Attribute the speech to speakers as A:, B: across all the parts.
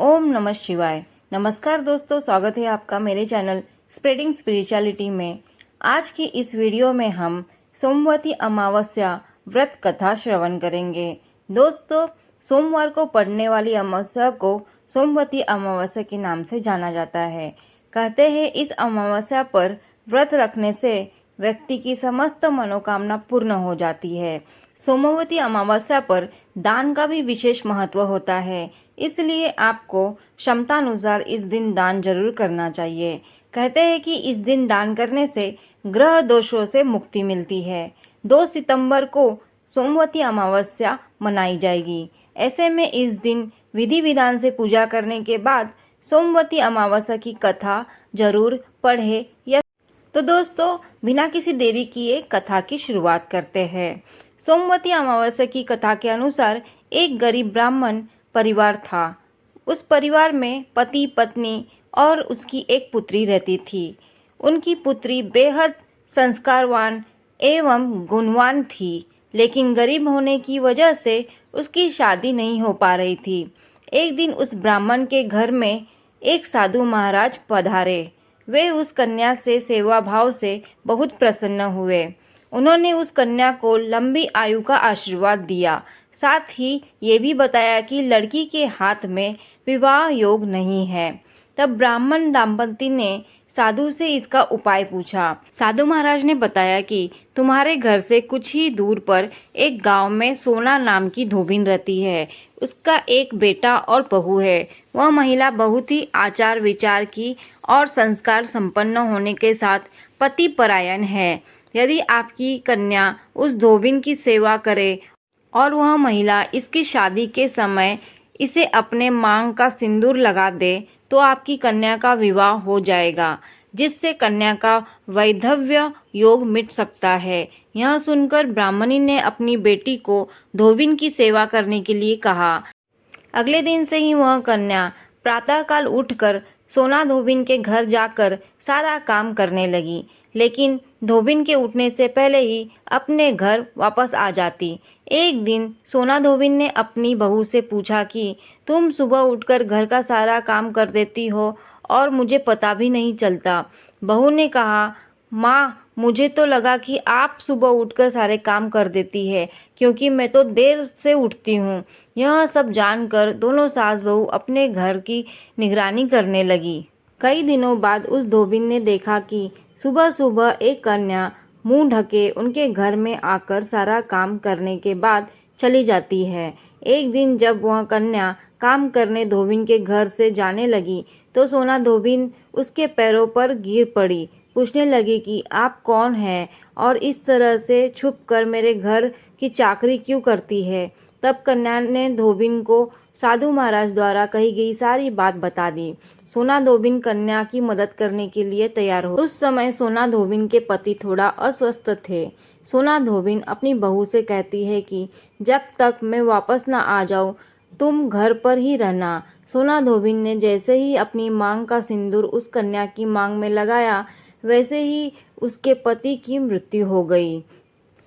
A: ओम नमः शिवाय। नमस्कार दोस्तों, स्वागत है आपका मेरे चैनल स्प्रेडिंग स्पिरिचुअलिटी में। आज की इस वीडियो में हम सोमवती अमावस्या व्रत कथा श्रवण करेंगे। दोस्तों, सोमवार को पड़ने वाली अमावस्या को सोमवती अमावस्या के नाम से जाना जाता है। कहते हैं इस अमावस्या पर व्रत रखने से व्यक्ति की समस्त मनोकामना पूर्ण हो जाती है। सोमवती अमावस्या पर दान का भी विशेष महत्व होता है, इसलिए आपको क्षमतानुसार इस दिन दान जरूर करना चाहिए। कहते हैं कि इस दिन दान करने से ग्रह दोषों से मुक्ति मिलती है। 2 सितंबर को सोमवती अमावस्या मनाई जाएगी। ऐसे में इस दिन विधि विधान से पूजा करने के बाद सोमवती अमावस्या की कथा जरूर पढ़े या तो दोस्तों, बिना किसी देरी किए कथा की शुरुआत करते हैं। सोमवती अमावस्या की कथा के अनुसार एक गरीब ब्राह्मण परिवार था। उस परिवार में पति, पत्नी और उसकी एक पुत्री रहती थी। उनकी पुत्री बेहद संस्कारवान एवं गुणवान थी, लेकिन गरीब होने की वजह से उसकी शादी नहीं हो पा रही थी। एक दिन उस ब्राह्मण के घर में एक साधु महाराज पधारे। वे उस कन्या से सेवा भाव से बहुत प्रसन्न हुए। उन्होंने उस कन्या को लंबी आयु का आशीर्वाद दिया। साथ ही ये भी बताया कि लड़की के हाथ में विवाह योग नहीं है। तब ब्राह्मण दंपति ने साधु से इसका उपाय पूछा। साधु महाराज ने बताया कि तुम्हारे घर से कुछ ही दूर पर एक गांव में सोना नाम की धोबिन रहती है। उसका एक बेटा और बहू है। वह महिला बहुत ही आचार विचार की और संस्कार संपन्न होने के साथ पति परायण है। यदि आपकी कन्या उस धोबिन की सेवा करे और वह महिला इसकी शादी के समय इसे अपने मांग का सिंदूर लगा दे तो आपकी कन्या का विवाह हो जाएगा, जिससे कन्या का वैधव्य योग मिट सकता है। यह सुनकर ब्राह्मणी ने अपनी बेटी को धोबिन की सेवा करने के लिए कहा। अगले दिन से ही वह कन्या प्रातःकाल उठकर सोना धोबिन के घर जाकर सारा काम करने लगी, लेकिन धोबिन के उठने से पहले ही अपने घर वापस आ जाती। एक दिन सोना धोबिन ने अपनी बहू से पूछा कि तुम सुबह उठकर घर का सारा काम कर देती हो और मुझे पता भी नहीं चलता। बहू ने कहा, माँ, मुझे तो लगा कि आप सुबह उठकर सारे काम कर देती है, क्योंकि मैं तो देर से उठती हूँ। यह सब जानकर दोनों सास बहू अपने घर की निगरानी करने लगी। कई दिनों बाद उस धोबिन ने देखा कि सुबह सुबह एक कन्या मुंह ढके उनके घर में आकर सारा काम करने के बाद चली जाती है। एक दिन जब वह कन्या काम करने धोबिन के घर से जाने लगी तो सोना धोबिन उसके पैरों पर गिर पड़ी। पूछने लगी कि आप कौन हैं और इस तरह से छुप कर मेरे घर की चाकरी क्यों करती है। तब कन्या ने धोबिन को साधु महाराज द्वारा कही गई सारी बात बता दी। सोना धोबिन कन्या की मदद करने के लिए तैयार हो। उस समय सोना धोबिन के पति थोड़ा अस्वस्थ थे। सोना धोबिन अपनी बहू से कहती है कि जब तक मैं वापस ना आ जाऊं तुम घर पर ही रहना। सोना धोबिन ने जैसे ही अपनी मांग का सिंदूर उस कन्या की मांग में लगाया, वैसे ही उसके पति की मृत्यु हो गई।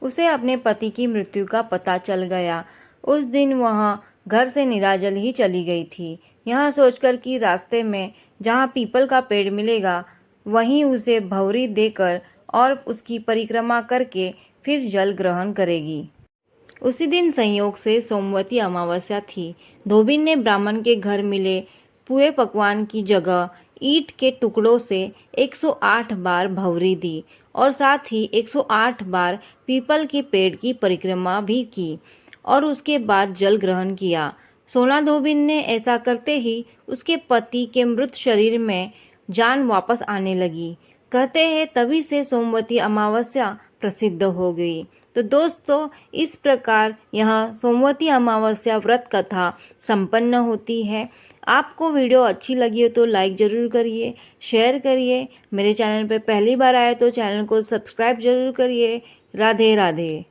A: उसे अपने पति की मृत्यु का पता चल गया। उस दिन वह घर से निराजल ही चली गई थी, यह सोचकर कि रास्ते में जहाँ पीपल का पेड़ मिलेगा वहीं उसे भंवरी देकर और उसकी परिक्रमा करके फिर जल ग्रहण करेगी। उसी दिन संयोग से सोमवती अमावस्या थी। धोबिन ने ब्राह्मण के घर मिले पुए पकवान की जगह ईंट के टुकड़ों से 108 बार भंवरी दी और साथ ही 108 बार पीपल के पेड़ की परिक्रमा भी की और उसके बाद जल ग्रहण किया। सोना धोबिन ने ऐसा करते ही उसके पति के मृत शरीर में जान वापस आने लगी। कहते हैं तभी से सोमवती अमावस्या प्रसिद्ध हो गई। तो दोस्तों, इस प्रकार यह सोमवती अमावस्या व्रत कथा संपन्न होती है। आपको वीडियो अच्छी लगी हो तो लाइक ज़रूर करिए, शेयर करिए। मेरे चैनल पर पहली बार आए तो चैनल को सब्सक्राइब जरूर करिए। राधे राधे।